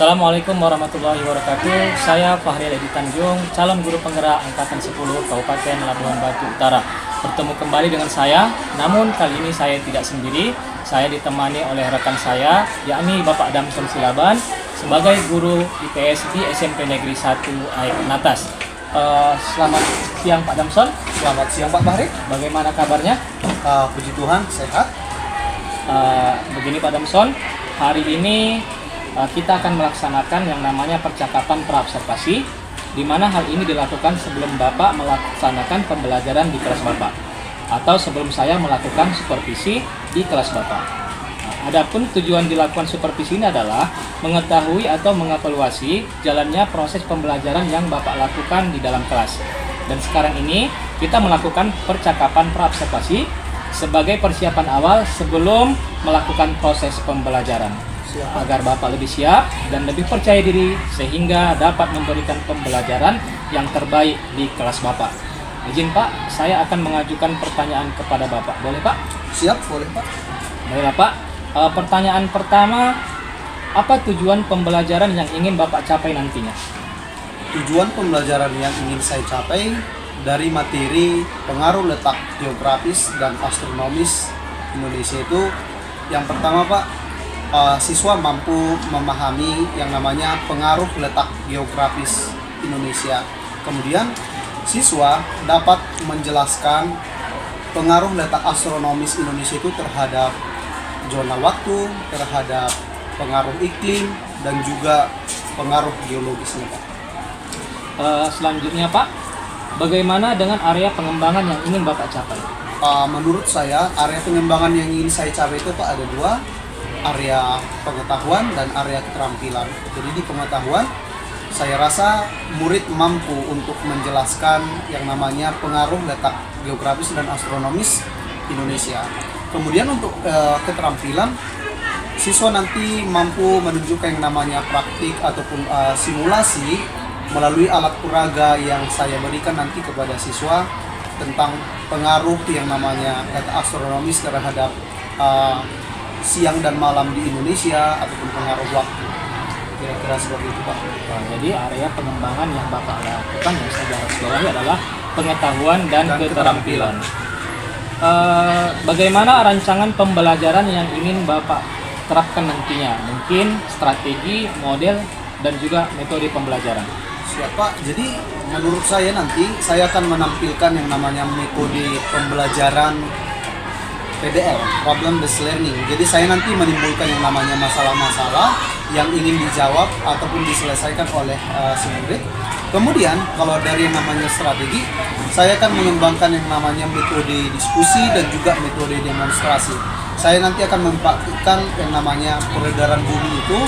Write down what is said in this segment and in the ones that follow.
Assalamualaikum warahmatullahi wabarakatuh. Saya Fahri Edi Tanjung, calon guru penggerak Angkatan 10 Kabupaten Labuhan Batu Utara. Bertemu kembali dengan saya, namun kali ini saya tidak sendiri. Saya ditemani oleh rekan saya, yakni Bapak Damson Silaban, sebagai guru IPS di SMP Negeri 1 Aik Natas. Selamat siang Pak Damson. Selamat siang Pak Fahri. Bagaimana kabarnya? Puji Tuhan, sehat. Begini Pak Damson, hari ini kita akan melaksanakan yang namanya percakapan praobservasi, di mana hal ini dilakukan sebelum Bapak melaksanakan pembelajaran di kelas Bapak, atau sebelum saya melakukan supervisi di kelas Bapak. Adapun tujuan dilakukan supervisi ini adalah mengetahui atau mengevaluasi jalannya proses pembelajaran yang Bapak lakukan di dalam kelas. Dan sekarang ini kita melakukan percakapan praobservasi sebagai persiapan awal sebelum melakukan proses pembelajaran, agar Bapak lebih siap dan lebih percaya diri sehingga dapat memberikan pembelajaran yang terbaik di kelas Bapak. Izin Pak, saya akan mengajukan pertanyaan kepada Bapak. Boleh Pak? Siap, boleh Pak. Baiklah Pak. Pertanyaan pertama, apa tujuan pembelajaran yang ingin Bapak capai nantinya? Tujuan pembelajaran yang ingin saya capai dari materi pengaruh letak geografis dan astronomis Indonesia itu, yang pertama Pak, siswa mampu memahami yang namanya pengaruh letak geografis Indonesia. Kemudian siswa dapat menjelaskan pengaruh letak astronomis Indonesia itu terhadap zona waktu, terhadap pengaruh iklim, dan juga pengaruh geologisnya Pak. Selanjutnya Pak, bagaimana dengan area pengembangan yang ingin Bapak capai? Menurut saya, area pengembangan yang ingin saya capai itu Pak ada dua, area pengetahuan dan area keterampilan. Jadi di pengetahuan, saya rasa murid mampu untuk menjelaskan yang namanya pengaruh letak geografis dan astronomis Indonesia. Kemudian untuk keterampilan, siswa nanti mampu menunjukkan yang namanya praktik ataupun simulasi melalui alat peraga yang saya berikan nanti kepada siswa tentang pengaruh yang namanya letak astronomis terhadap siang dan malam di Indonesia ataupun pengaruh waktu. Kira-kira seperti itu Pak. Jadi area pengembangan yang Bapak lakukan yang saya garis bawahi adalah pengetahuan dan keterampilan. Bagaimana rancangan pembelajaran yang ingin Bapak terapkan nantinya? Mungkin strategi, model, dan juga metode pembelajaran. Siap Pak. Jadi menurut saya nanti saya akan menampilkan yang namanya metode pembelajaran PBL, Problem Based Learning. Jadi saya nanti menimbulkan yang namanya masalah-masalah yang ingin dijawab ataupun diselesaikan oleh si murid. Kemudian kalau dari yang namanya strategi, saya akan mengembangkan yang namanya metode diskusi dan juga metode demonstrasi. Saya nanti akan mempraktikkan yang namanya peredaran bumi itu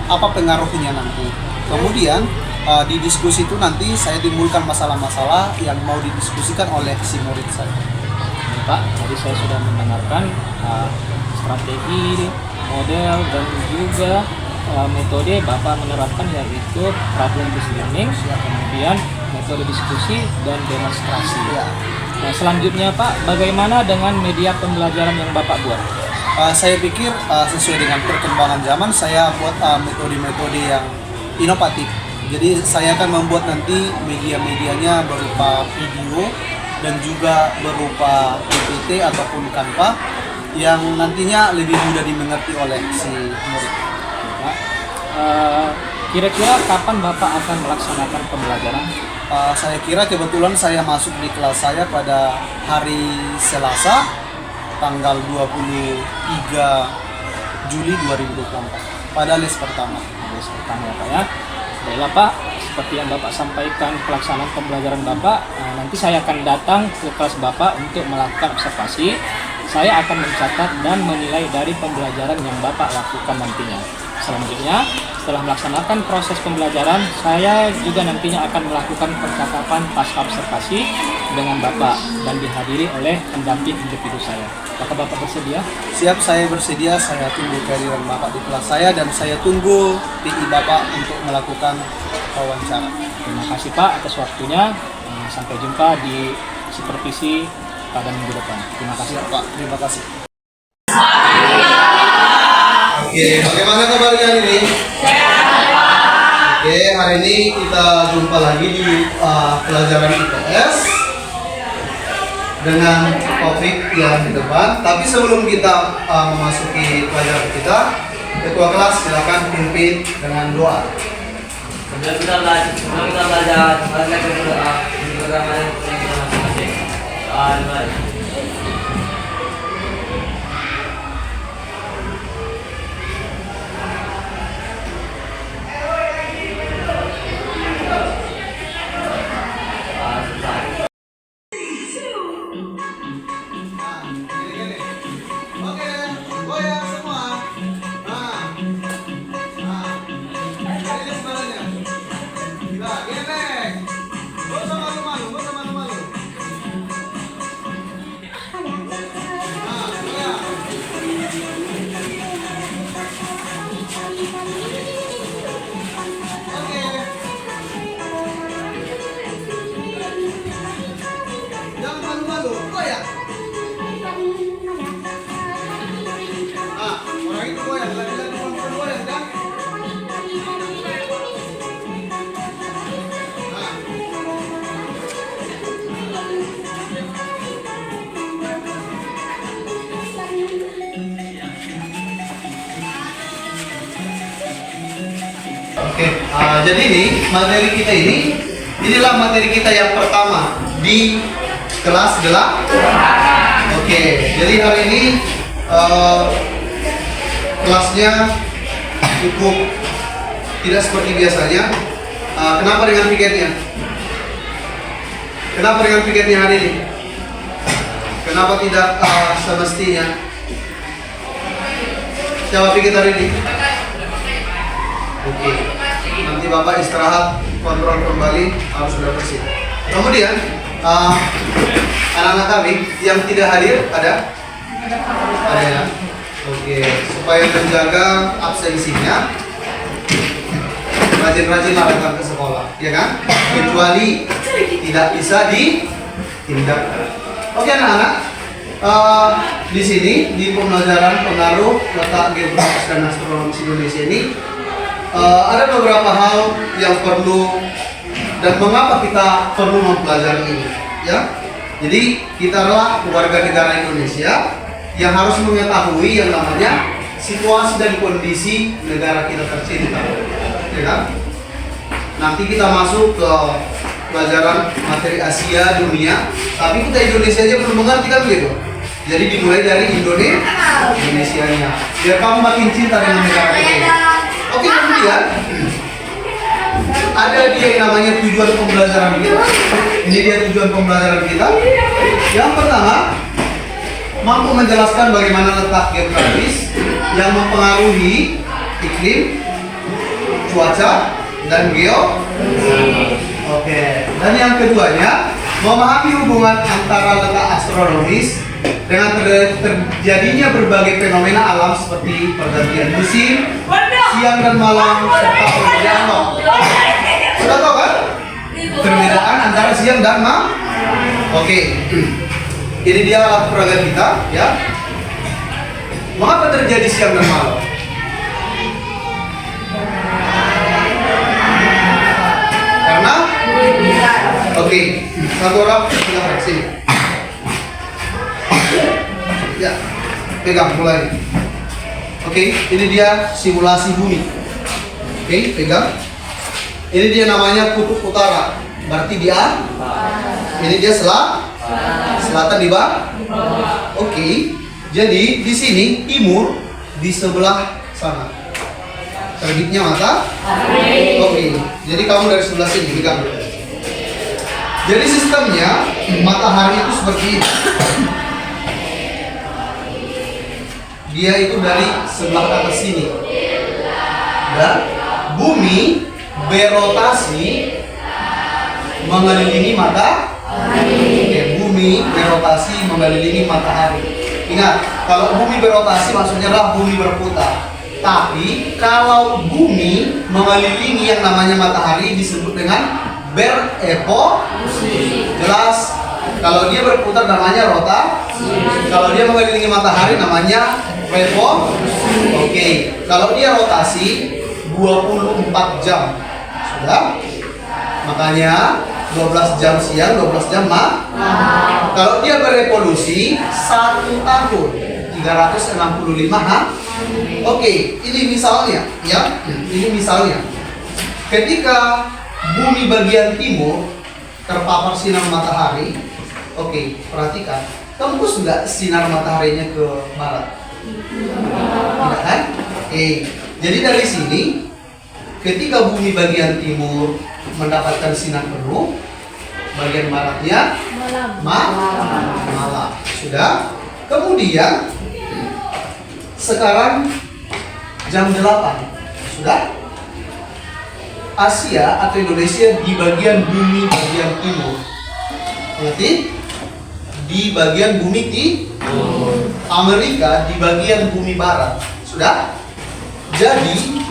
apa pengaruhnya nanti. Kemudian di diskusi itu nanti saya timbulkan masalah-masalah yang mau didiskusikan oleh si murid saya. Pak, tadi saya sudah mendengarkan strategi, model, dan juga metode Bapak menerapkan, yaitu problem based learning, kemudian metode diskusi dan demonstrasi. Nah, selanjutnya Pak, bagaimana dengan media pembelajaran yang Bapak buat? Saya pikir sesuai dengan perkembangan zaman, saya buat metode-metode yang inovatif. Jadi saya akan membuat nanti media-medianya berupa video dan juga berupa PPT ataupun Canva yang nantinya lebih mudah dimengerti oleh si murid. Kira-kira kapan Bapak akan melaksanakan pembelajaran? Saya kira kebetulan saya masuk di kelas saya pada hari Selasa tanggal 23 Juli 2024 pada les pertama. Les pertama ya Pak ya. Baiklah Pak, seperti yang Bapak sampaikan pelaksanaan pembelajaran Bapak, nanti saya akan datang ke kelas Bapak untuk melakukan observasi. Saya akan mencatat dan menilai dari pembelajaran yang Bapak lakukan nantinya. Selanjutnya, setelah melaksanakan proses pembelajaran, saya juga nantinya akan melakukan percakapan pasca observasi dengan Bapak dan dihadiri oleh pendamping individu saya. Apakah Bapak bersedia? Siap, saya bersedia. Saya tunggu kehadiran Bapak di kelas saya dan saya tunggu PI Bapak untuk melakukan wawancara. Terima kasih Pak atas waktunya. Sampai jumpa di supervisi pada minggu depan. Terima kasih. Siap Pak, terima kasih. Oke, bagaimana kabarnya hari ini? Oke, hari ini kita jumpa lagi di pelajaran IPS dengan topik yang di depan. Tapi sebelum kita memasuki pelajaran kita, ketua kelas silakan pimpin dengan doa. Sebelum kita belajar, mari kita berdoa. Berdoa masing-masing. Doa dimulai. Oke, goyang semua. Ini sebenarnya. Gila, genek. Gak usah malu-malu, gak usah malu-malu. Goyang. Oke. Jangan malu-malu, goyang. Orang itu goyang, lagi-lagi perempuan goyang kan? Oke, jadi ini materi kita inilah materi kita yang pertama di kelas 8. Oke, jadi hari ini kelasnya cukup tidak seperti biasanya. Kenapa dengan pikirnya? Kenapa dengan pikirnya hari ini? Kenapa tidak semestinya? Siapa pikir hari ini? Oke, nanti Bapak istirahat, kontrol kembali, harus sudah bersih. Kemudian anak-anak kami yang tidak hadir ada ya. Oke, supaya menjaga absensinya, rajin-rajinlah datang ke sekolah, ya kan? Kecuali tidak bisa ditindak. Oke anak-anak, di sini di pembelajaran pengaruh letak geografis dan astronomis Indonesia ini ada beberapa hal yang perlu dan mengapa kita perlu mempelajari ini, ya. Jadi kita adalah warga negara Indonesia yang harus mengetahui yang namanya situasi dan kondisi negara kita tercinta, ya kan? Nanti kita masuk ke pelajaran materi Asia dunia, tapi kita Indonesia aja belum mengerti kan gitu. Jadi dimulai dari Indonesianya, biar kamu makin cinta dengan negara kita. Oke, kemudian ada dia yang namanya tujuan pembelajaran kita. Ini dia tujuan pembelajaran kita. Yang pertama, mampu menjelaskan bagaimana letak geografis yang mempengaruhi iklim, cuaca, dan Oke. Dan yang keduanya, memahami hubungan antara letak astronomis dengan terjadinya berbagai fenomena alam seperti pergantian musim, siang dan malam, serta perbedaan waktu. Sudah tahu kan? Perbedaan antara siang dan malam. Oke. Ini dia alat peraga kita, ya. Mengapa terjadi siang dan malam? Karena oke, satu orang silakan sini. Ya, pegang mulai. Oke, ini dia simulasi bumi. Oke, pegang. Ini dia namanya kutub utara. Berarti dia. Ini dia selatan di bawah. Oke. Jadi di sini timur di sebelah sana. Terbitnya matahari. Oke. Jadi kamu dari sebelah sini pegang. Jadi sistemnya matahari itu seperti ini. Dia itu dari sebelah ke atas sini. Dan bumi berotasi mengelilingi matahari. Oke, bumi berotasi mengelilingi matahari. Ingat, kalau bumi berotasi maksudnya adalah bumi berputar. Tapi kalau bumi mengelilingi yang namanya matahari disebut dengan berevolusi. Jelas? Kalau dia berputar namanya rotasi. Kalau dia mengelilingi matahari namanya revolusi. Oke, kalau dia rotasi 24 jam. Sudah? Makanya 12 jam siang, 12 jam malam. Kalau dia berevolusi 1 tahun, 365 hari. Oke, ini misalnya ya. Ini misalnya. Ketika bumi bagian timur terpapar sinar matahari, oke, perhatikan. Tembus nggak sinar mataharinya ke barat? Tidak kan? Jadi dari sini, ketika bumi bagian timur mendapatkan sinar penuh, bagian baratnya malam. Sudah? Kemudian sekarang jam 8. Sudah? Asia atau Indonesia di bagian bumi bagian timur. Berarti di bagian bumi timur. Amerika di bagian bumi barat. Sudah? Jadi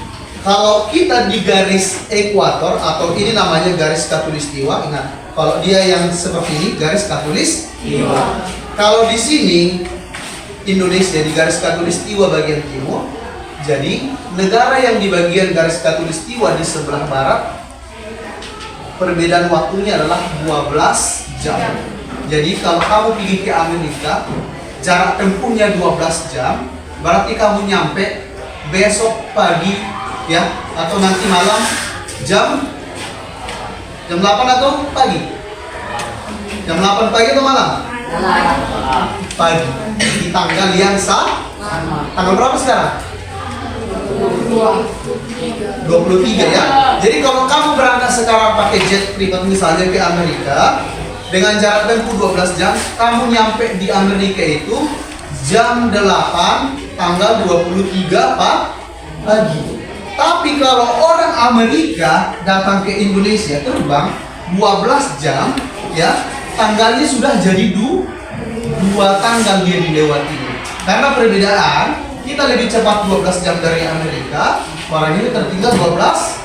kalau kita di garis ekuator atau ini namanya garis khatulistiwa, ingat, kalau dia yang seperti ini garis khatulistiwa. Kalau di sini Indonesia di garis khatulistiwa bagian timur, jadi negara yang di bagian garis khatulistiwa di sebelah barat, perbedaan waktunya adalah 12 jam. Jadi kalau kamu pergi ke Amerika, jarak tempuhnya 12 jam, berarti kamu nyampe besok pagi ya, atau nanti malam jam 8 atau pagi? Jam 8 pagi atau malam? Pagi. Di tanggal yang sama. Tanggal berapa sekarang? 23 ya. Jadi kalau kamu berangkat sekarang pakai jet pribadi misalnya ke Amerika dengan jarak tempuh 12 jam, kamu nyampe di Amerika itu jam 8 tanggal 23 pagi. Tapi kalau orang Amerika datang ke Indonesia terbang 12 jam ya, tanggalnya sudah jadi dua tanggal dia dilewati. Karena perbedaan, kita lebih cepat 12 jam dari Amerika, orang ini tertinggal 12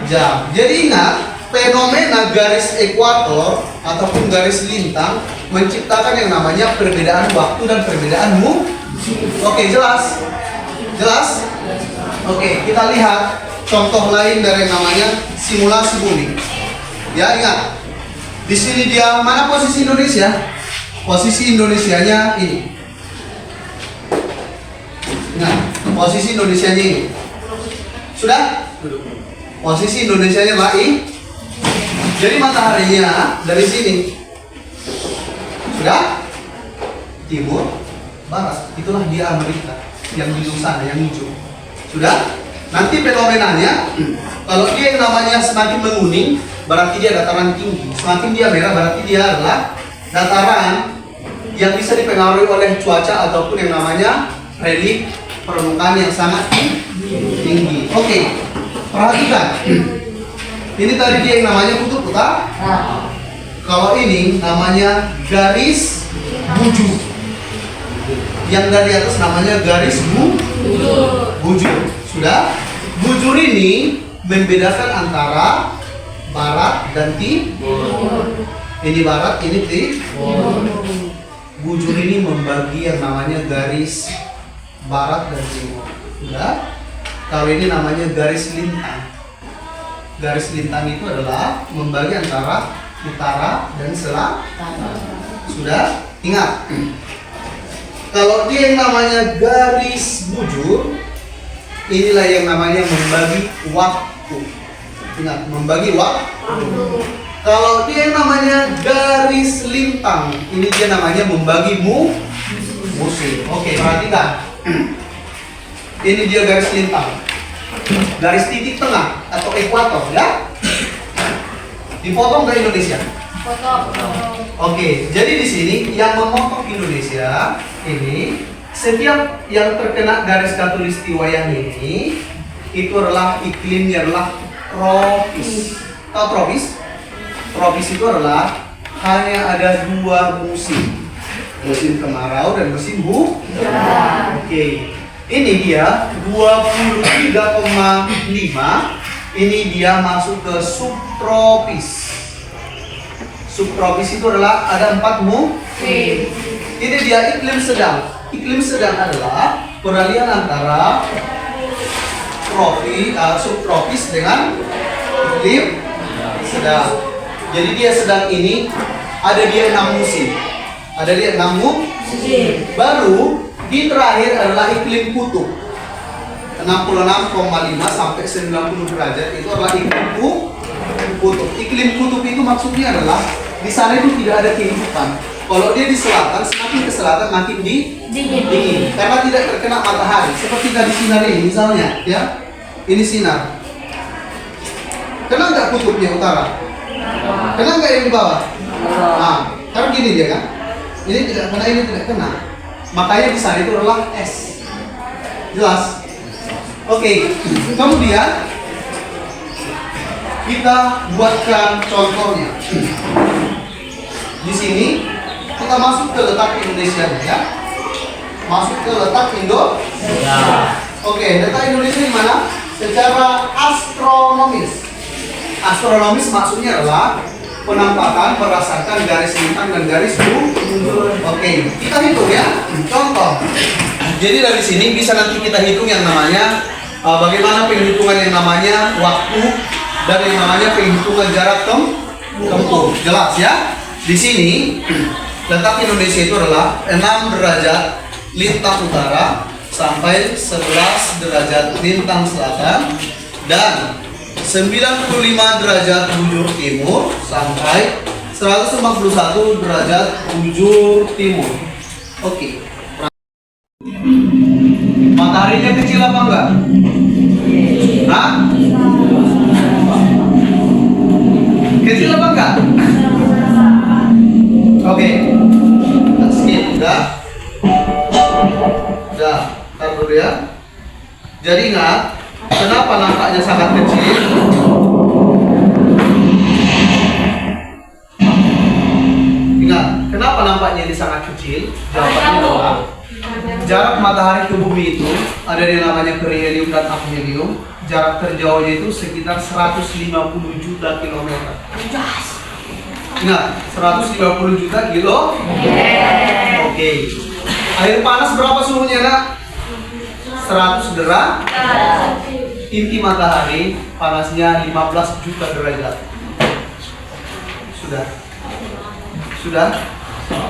jam. Jadi ingat, fenomena garis ekuator ataupun garis lintang menciptakan yang namanya perbedaan waktu dan perbedaan Oke, jelas? Jelas? Oke, kita lihat contoh lain dari yang namanya simulasi bumi. Ya, ingat. Di sini dia mana posisi Indonesia? Posisi Indonesianya ini. Nah, posisi Indonesianya ini. Sudah? Posisi Indonesianya baik. Jadi mataharinya dari sini. Sudah? Timur, barat. Itulah dia Amerika yang di sana, yang hijau. Sudah? Nanti fenomenanya, kalau dia yang namanya semakin menguning, berarti dia dataran tinggi. Semakin dia merah, berarti dia adalah dataran yang bisa dipengaruhi oleh cuaca ataupun yang namanya relief permukaan yang sangat tinggi. Oke, perhatikan. Ini tadi dia yang namanya kutub utara. Kalau ini namanya garis bujur. Yang dari atas namanya garis bujur. Sudah? Bujur ini membedakan antara barat dan timur. Ini barat, ini timur. Bujur ini membagi yang namanya garis barat dan timur. Sudah? Kalau ini namanya garis lintang. Garis lintang itu adalah membagi antara utara dan selatan. Sudah? Ingat. Kalau dia yang namanya garis bujur, inilah yang namanya membagi waktu. Ingat, membagi waktu. Kalau dia yang namanya garis lintang, ini dia namanya membagi musim. Oke, perhatikan. Ini dia garis lintang. Garis titik tengah atau ekuator ya. Dipotong ke Indonesia. Oke, jadi di sini yang memotong Indonesia ini, setiap yang terkena garis khatulistiwa yang ini itu adalah iklimnya adalah tropis. Tahu tropis? Tropis itu adalah hanya ada 2 musim, musim kemarau dan musim hujan. Oke, ini dia 23,5. Ini dia masuk ke subtropis. Subtropis itu adalah ada 4 musim. Ini dia iklim sedang. Iklim sedang adalah peralihan antara subtropis dengan iklim sedang. Jadi dia sedang ini ada dia 6 musim. Ada dia 6 musim. Baru di terakhir adalah iklim kutub. 66,5 sampai 90 derajat itu adalah iklim kutub. Iklim kutub itu maksudnya adalah di sana itu tidak ada kehidupan. Kalau dia di selatan, semakin ke selatan makin dingin. Karena tidak terkena matahari. Seperti tadi sinar ini misalnya, ya. Ini sinar. Kena nggak kutubnya utara? Kena nggak yang di bawah? Nah, karena gini dia kan. Ini tidak kena, ini tidak kena. Makanya di sana itu adalah es. Jelas? Oke. Kemudian kita buatkan contohnya. Di sini kita masuk ke letak Indonesia ya. Masuk ke letak Indonesia. Oke, letak Indonesia di mana? Secara astronomis. Astronomis maksudnya adalah penampakan berdasarkan garis lintang dan garis bulan. Oke, kita hitung ya. Contoh. Jadi dari sini bisa nanti kita hitung yang namanya bagaimana penghitungan yang namanya waktu dan yang namanya penghitungan jarak tempuh. Jelas ya? Di sini letak Indonesia itu adalah 6 derajat lintang utara sampai 11 derajat lintang selatan dan 95 derajat bujur timur sampai 141 derajat bujur timur. Oke. Mataharinya kecil apa enggak? Hah? Kecil apa enggak? Oke. Skip, udah. Udah, tar dulu ya. Jadi ingat, kenapa nampaknya sangat kecil? Ingat, kenapa nampaknya ini sangat kecil? Jawabannya adalah jarak matahari ke bumi itu ada yang namanya perihelium dan aphelium. Jarak terjauhnya itu sekitar 150 juta kilometer. Ingat, 150 juta kilo. Oke. Air panas berapa suhunya, Nak? 100 derajat. Inti matahari panasnya 15 juta derajat. Sudah.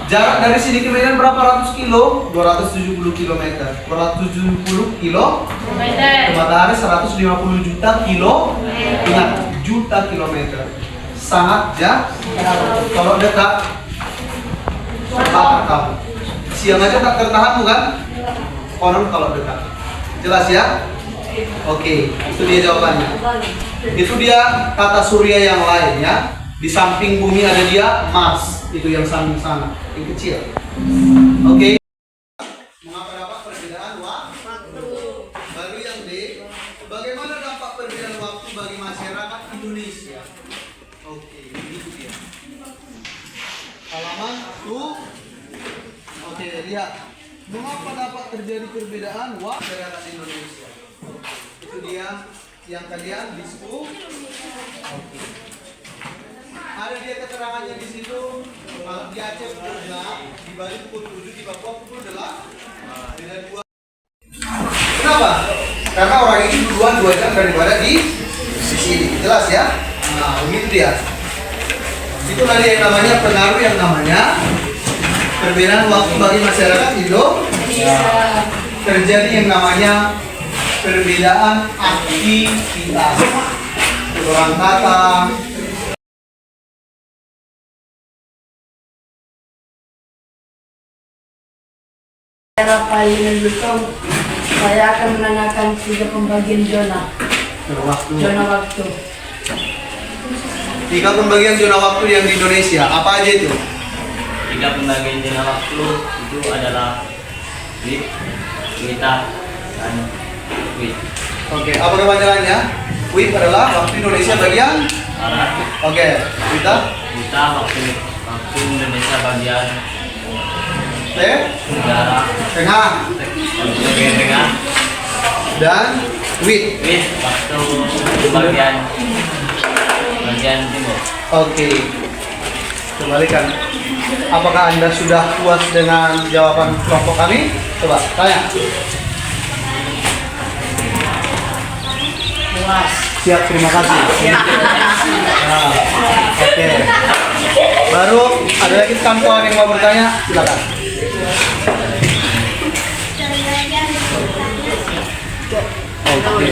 Jarak dari sini ke Medan berapa ratus kilo? 270 km. 270 kilo ke matahari 150 juta kilo. Ingat, juta kilometer. Sangat jauh. Kalau dekat, tak tahu. Siang aja tak tertahan bukan? Konon kalau dekat. Jelas ya? Oke, itu dia jawabannya. Itu dia tata surya yang lain ya. Di samping bumi ada dia Mars. Itu yang samping sana, yang kecil. Oke. Mengapa dapat perbedaan waktu? Bagi yang D, bagaimana dampak perbedaan waktu bagi masyarakat Indonesia? Oke, itu dia. Halaman 1. Oke, lihat. Mengapa dapat terjadi perbedaan waktu masyarakat Indonesia? Itu dia yang kalian diskusi. Oke. Ada dia keterangannya di situ. Kalau di Aceh pukul 6, di Bali pukul 7, di Papua pukul 8. Beda 2. Kenapa? Karena orang ini duluan 2 jam daripada di sini. Jelas ya? Nah, begitu dia. Itulah dia yang namanya pengaruh yang namanya perbedaan waktu bagi masyarakat Indonesia. Terjadi yang namanya perbedaan aktivitas. Orang kata Cara paling lutung, saya akan menanyakan 3 pembagian zona waktu. 3 pembagian zona waktu yang di Indonesia, apa aja itu? 3 pembagian zona waktu itu adalah WIB, WITA, dan WIB. Oke, apa kepanjangannya? WIB adalah waktu Indonesia bagian Barat. Oke, WITA waktu Indonesia bagian tengah bagian tengah, dan WIB waktu bagian timur. Oke, kembalikan. Apakah Anda sudah puas dengan jawaban kelompok kami? Coba tanya. Puas. Siap, terima kasih. Nah, oke. Baru ada lagi kawan yang mau bertanya, silakan. Oke.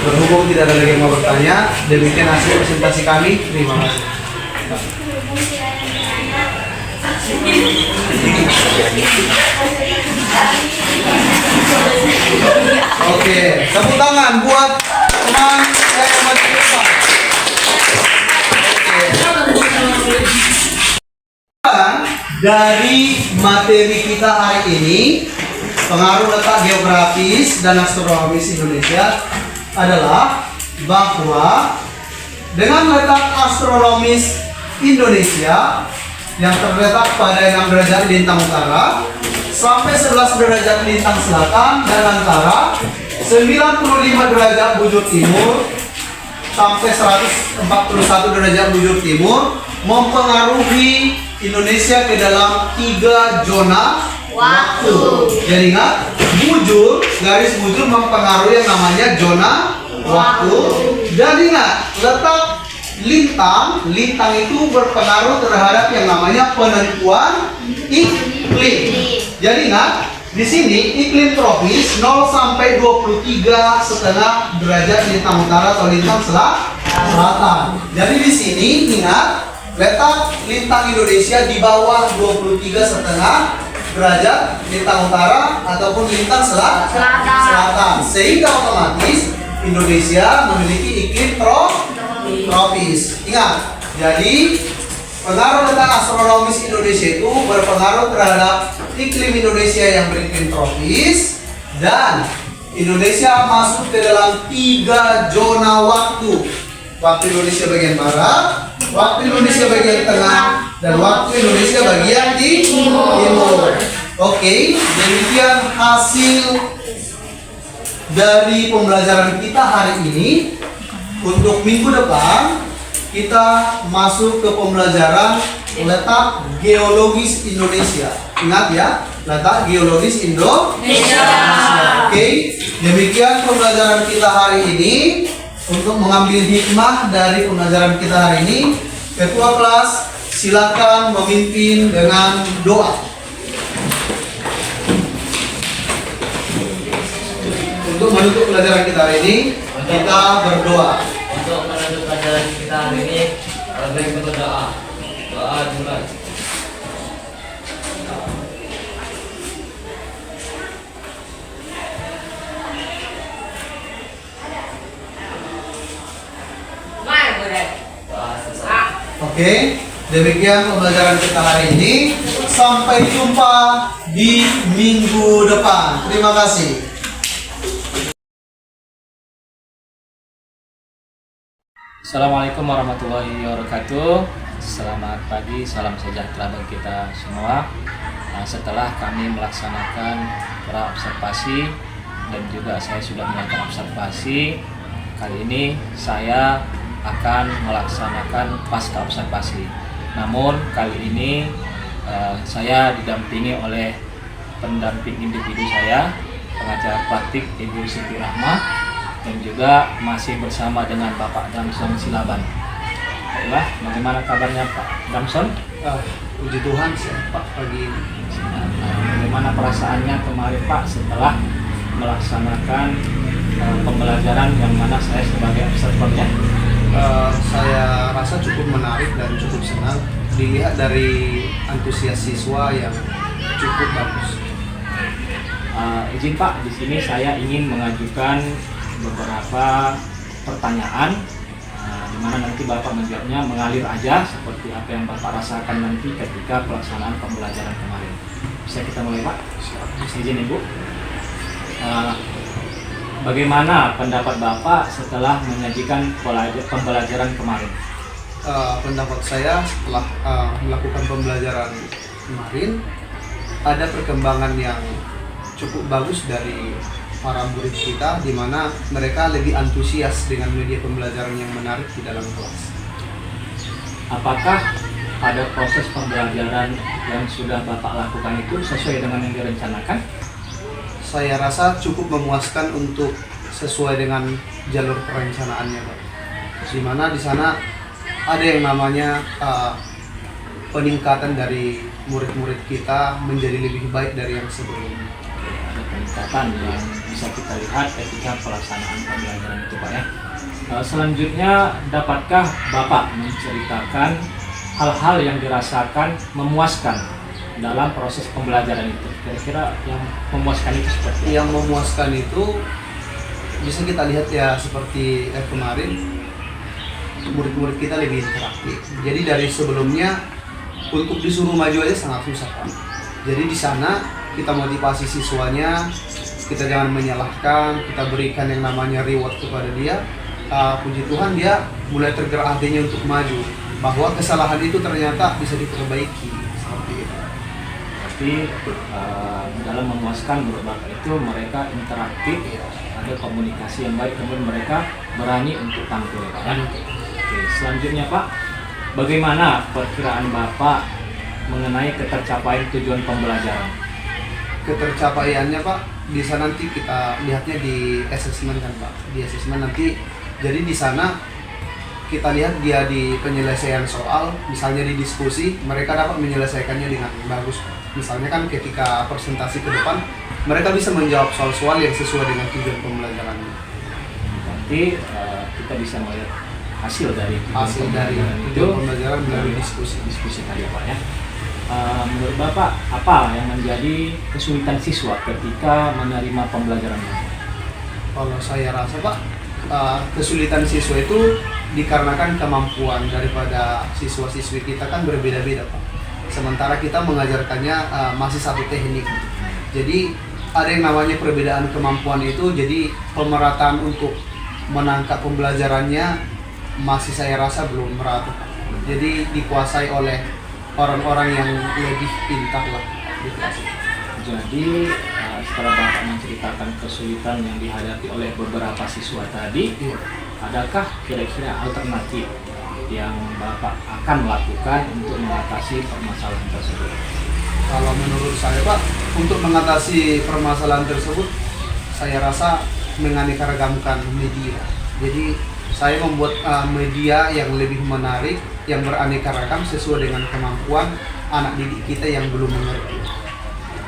Berhubung tidak ada lagi yang mau bertanya, demikian hasil presentasi kami. Terima kasih. Oke, tepuk tangan buat teman saya yang maju ke depan. Dari materi kita hari ini, pengaruh letak geografis dan astronomis Indonesia adalah bahwa dengan letak astronomis Indonesia yang terletak pada 6 derajat lintang utara sampai 11 derajat lintang selatan dan antara 95 derajat bujur timur sampai 141 derajat bujur timur mempengaruhi Indonesia ke dalam 3 zona waktu. Jadi ingat, bujur, garis bujur mempengaruhi yang namanya zona waktu. Dan ingat, letak lintang itu berpengaruh terhadap yang namanya penentuan iklim. Jadi ingat, di sini iklim tropis 0 sampai 23,5 derajat lintang utara atau lintang selatan. Jadi di sini ingat, letak lintang Indonesia di bawah 23,5 derajat lintang utara ataupun lintang selatan. Sehingga otomatis Indonesia memiliki iklim tropis. Ingat, jadi pengaruh letak astronomis Indonesia itu berpengaruh terhadap iklim Indonesia yang beriklim tropis, dan Indonesia masuk ke dalam 3 zona waktu. Waktu Indonesia bagian barat, waktu Indonesia bagian tengah, dan waktu Indonesia bagian timur. Oke, demikian hasil dari pembelajaran kita hari ini. Untuk minggu depan kita masuk ke pembelajaran letak geologis Indonesia. Ingat ya, letak geologis Indonesia. Oke, demikian pembelajaran kita hari ini. Untuk mengambil hikmah dari pembelajaran kita hari ini, ketua kelas silakan memimpin dengan doa. Untuk menutup pelajaran kita hari ini, kita berdoa. Untuk menutup pelajaran kita hari ini, baik berdoa. Doa dimulai. Oke, demikian pembelajaran kita hari ini. Sampai jumpa di minggu depan. Terima kasih. Assalamualaikum warahmatullahi wabarakatuh. Selamat pagi, salam sejahtera bagi kita semua. Setelah kami melaksanakan pra-observasi dan juga saya sudah melakukan observasi, kali ini saya akan melaksanakan pasca observasi. Namun kali ini saya didampingi oleh pendamping individu saya, pengajar praktik Ibu Siti Rahmah, dan juga masih bersama dengan Bapak Damson Silaban. Baiklah, bagaimana kabarnya Pak Damson? Puji Tuhan, Pak pagi ini. Bagaimana perasaannya kemarin Pak setelah melaksanakan pembelajaran yang mana saya sebagai observernya? Saya rasa cukup menarik dan cukup senang dilihat dari antusias siswa yang cukup bagus. Izin Pak, di sini saya ingin mengajukan beberapa pertanyaan, di mana nanti Bapak menjawabnya mengalir aja seperti apa yang Bapak rasakan nanti ketika pelaksanaan pembelajaran kemarin. Bisa kita mulai Pak? Izin Ibu. Bagaimana pendapat Bapak setelah menyajikan pembelajaran kemarin? Pendapat saya setelah melakukan pembelajaran kemarin, ada perkembangan yang cukup bagus dari para murid kita, di mana mereka lebih antusias dengan media pembelajaran yang menarik di dalam kelas. Apakah pada proses pembelajaran yang sudah Bapak lakukan itu sesuai dengan yang direncanakan? Saya rasa cukup memuaskan untuk sesuai dengan jalur perencanaannya, Pak. Di mana di sana ada yang namanya peningkatan dari murid-murid kita menjadi lebih baik dari yang sebelumnya. Ada peningkatan yang bisa kita lihat ketika pelaksanaan pembelajaran itu, Pak ya. Selanjutnya, dapatkah Bapak menceritakan hal-hal yang dirasakan memuaskan dalam proses pembelajaran itu? Kira-kira yang memuaskan itu seperti apa? Yang memuaskan itu bisa kita lihat ya seperti kemarin murid-murid kita lebih interaktif. Jadi dari sebelumnya untuk disuruh maju aja sangat susah, Pak. Jadi di sana kita motivasi siswanya, kita jangan menyalahkan, kita berikan yang namanya reward kepada dia. Puji Tuhan dia mulai tergerak hatinya untuk maju, bahwa kesalahan itu ternyata bisa diperbaiki seperti itu. Berarti dalam memuaskan menurut Bapak itu mereka interaktif, ada komunikasi yang baik, kemudian mereka berani untuk tampil, Pak ya. Oke, selanjutnya Pak, bagaimana perkiraan Bapak mengenai ketercapaian tujuan pembelajaran? Ketercapaiannya, Pak, bisa nanti kita lihatnya di asesmen kan, Pak. Di asesmen nanti, jadi di sana kita lihat dia di penyelesaian soal, misalnya di diskusi, mereka dapat menyelesaikannya dengan bagus. Misalnya kan ketika presentasi ke depan, mereka bisa menjawab soal-soal yang sesuai dengan tujuan pembelajarannya. Berarti kita bisa melihat hasil dari tujuan pembelajaran melalui diskusi tadi, Pak ya. Menurut Bapak, apa yang menjadi kesulitan siswa ketika menerima pembelajaran ini? Kalau saya rasa, Pak, kesulitan siswa itu dikarenakan kemampuan daripada siswa-siswi kita kan berbeda-beda, Pak. Sementara kita mengajarkannya masih satu teknik. Jadi ada yang namanya perbedaan kemampuan itu, jadi pemerataan untuk menangkap pembelajarannya masih saya rasa belum merata. Jadi dikuasai oleh orang-orang yang lebih pintar lah di kelas. Jadi setelah Bapak menceritakan kesulitan yang dihadapi oleh beberapa siswa tadi, adakah kira-kira alternatif yang Bapak akan melakukan untuk mengatasi permasalahan tersebut? Kalau menurut saya, Pak, untuk mengatasi permasalahan tersebut, saya rasa menganeka-ragamkan media. Jadi saya membuat media yang lebih menarik, yang beraneka ragam sesuai dengan kemampuan anak didik kita yang belum mengerti.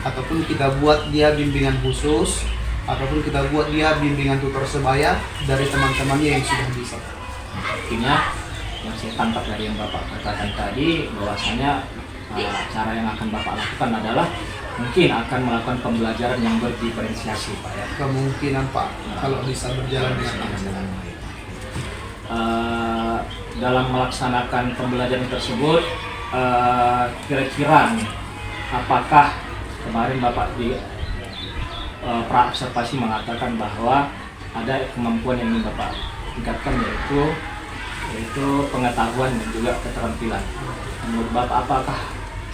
Ataupun kita buat dia bimbingan khusus, ataupun kita buat dia bimbingan tutor sebaya dari teman-temannya yang sudah bisa. Artinya yang saya tangkap dari yang Bapak katakan tadi, bahwasanya cara yang akan Bapak lakukan adalah mungkin akan melakukan pembelajaran yang berdiferensiasi, Pak ya. Kemungkinan, Pak, kalau bisa berjalan dengan baik. Dalam melaksanakan pembelajaran tersebut, kira-kira apakah kemarin Bapak di pra-observasi mengatakan bahwa ada kemampuan yang ingin Bapak tingkatkan, yaitu pengetahuan dan juga keterampilan. Menurut Bapak, apakah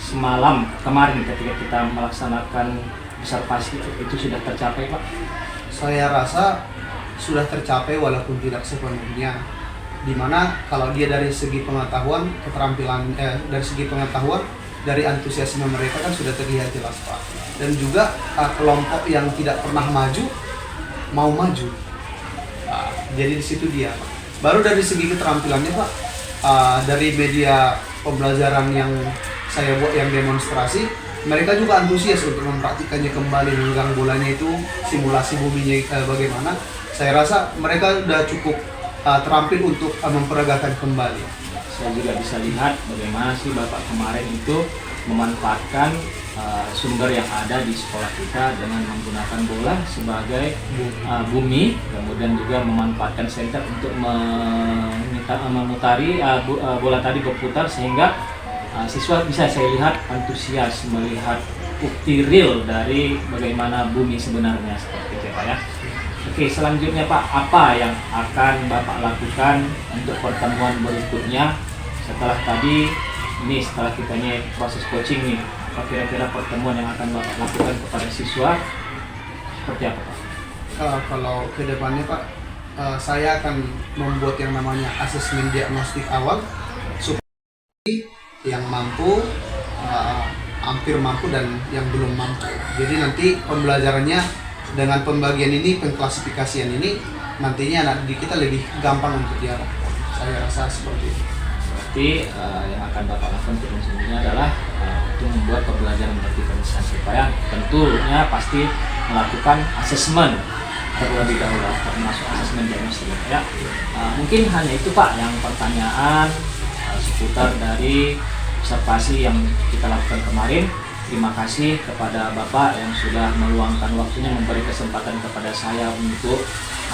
semalam kemarin ketika kita melaksanakan observasi itu sudah tercapai, Pak? Saya rasa sudah tercapai walaupun tidak sepenuhnya. Dimana kalau dia dari segi pengetahuan, keterampilan, dari segi pengetahuan, dari antusiasme mereka kan sudah terlihat jelas, Pak. Dan juga kelompok yang tidak pernah maju mau maju. Jadi di situ dia, Pak. Baru dari segi keterampilannya, Pak, dari media pembelajaran yang saya buat yang demonstrasi, mereka juga antusias untuk mempraktikannya kembali, menggang bolanya itu, simulasi buminya bagaimana. Saya rasa mereka sudah cukup terampil untuk memperagakan kembali. Saya juga bisa lihat bagaimana sih Bapak kemarin itu memanfaatkan sumber yang ada di sekolah kita dengan menggunakan bola sebagai bumi, kemudian juga memanfaatkan senter untuk memutari bola tadi berputar sehingga siswa bisa saya lihat antusias melihat bukti real dari bagaimana bumi sebenarnya seperti itu, Pak ya. Oke, selanjutnya Pak, apa yang akan Bapak lakukan untuk pertemuan berikutnya setelah tadi ini, setelah kita ini proses coaching nih, apa kira-kira pertemuan yang akan Bapak lakukan kepada siswa seperti apa, Pak? Kalau ke depannya, Pak, saya akan membuat yang namanya asesmen diagnostik awal supaya yang mampu, hampir mampu, dan yang belum mampu. Jadi nanti pembelajarannya dengan pembagian ini, pengklasifikasian ini, nantinya anak didik kita lebih gampang untuk diarahkan. Saya rasa seperti itu. Berarti yang akan Bapak lakukan selanjutnya adalah untuk membuat pembelajaran vertikalisasi supaya tentunya pasti melakukan asesmen terlebih dahulu, termasuk asesmen diagnostik ya. Mungkin hanya itu Pak yang pertanyaan seputar dari observasi yang kita lakukan kemarin. Terima kasih kepada Bapak yang sudah meluangkan waktunya memberi kesempatan kepada saya untuk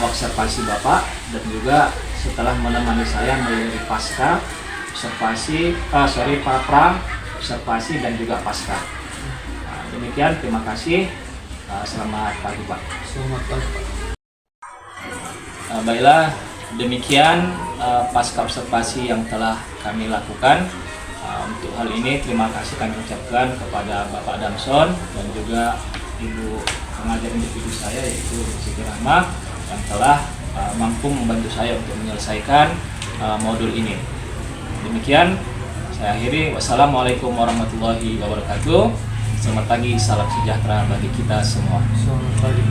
observasi Bapak, dan juga setelah menemani saya melalui pasca observasi, pra observasi dan juga pasca. Demikian, terima kasih. Selamat pagi Pak. Selamat pagi Pak. Baiklah, demikian pasca observasi yang telah kami lakukan. Untuk hal ini terima kasih kami ucapkan kepada Bapak Damson dan juga Ibu pengajar individu saya yaitu Siti Rahma yang telah mampu membantu saya untuk menyelesaikan modul ini. Demikian saya akhiri. Wassalamualaikum warahmatullahi wabarakatuh. Selamat pagi, salam sejahtera bagi kita semua. Selamat pagi.